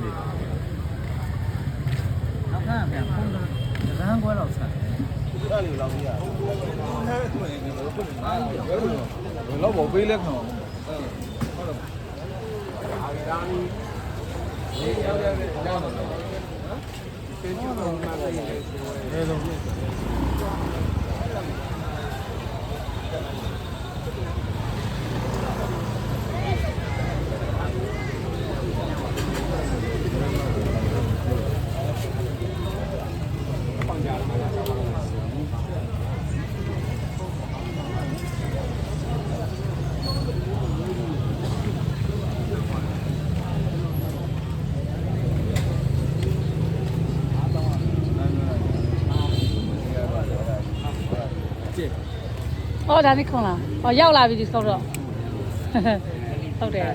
နေနောက်ခါပြန်ဖုန်းတော့ရန်ကွဲတော့ဆက် အဲ့လိုလောက်ကြီးရဘယ်လောက်ပေါ်ပေးလဲခေါင်းဟုတ်တယ်ဒါမီဒီရောက်ရတဲ့ကြောင်းတော့ကျေးဇူးတော်မှာလည်းရေလုံး哦，咱那空了，哦，要啦，比你收着。ဟုတ်တယ်